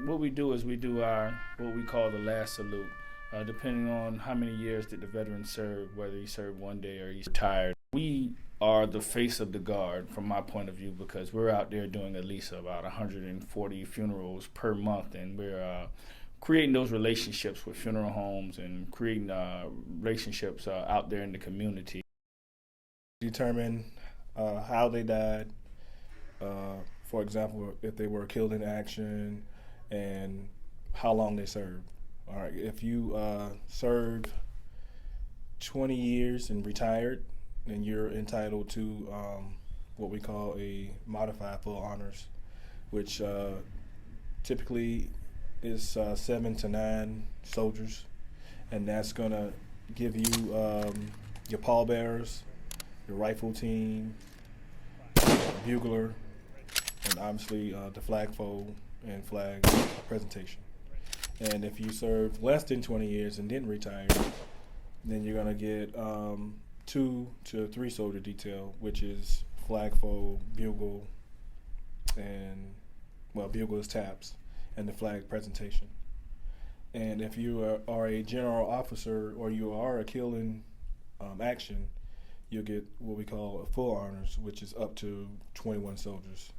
what we do is we do our what we call the last salute. Depending on how many years did the veteran serve, whether he served one day or he's retired. We are the face of the guard from my point of view because we're out there doing at least about 140 funerals per month, and we're creating those relationships with funeral homes and creating relationships out there in the community. Determine how they died, for example, if they were killed in action, and how long they served. All right, if you served 20 years and retired, then you're entitled to what we call a modified full honors, which typically is 7 to 9 soldiers, and that's going to give you your pallbearers, your rifle team, bugler, and obviously the flagpole and flag presentation. And if you served less than 20 years and didn't retire, then you're going to get 2 to 3 soldier detail, which is flagpole, bugle, and, well, bugle is taps, and the flag presentation. And if you are a general officer or you are a killing action, you'll get what we call a full honors, which is up to 21 soldiers.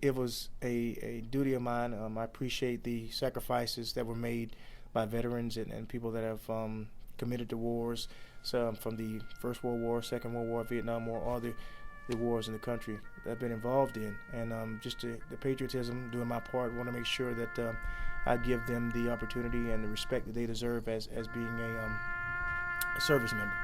It was a duty of mine. I appreciate the sacrifices that were made by veterans and people that have committed to wars, from the First World War, Second World War, Vietnam War, all the wars in the country that I've been involved in. And just the patriotism, doing my part, want to make sure that I give them the opportunity and the respect that they deserve as being a service member.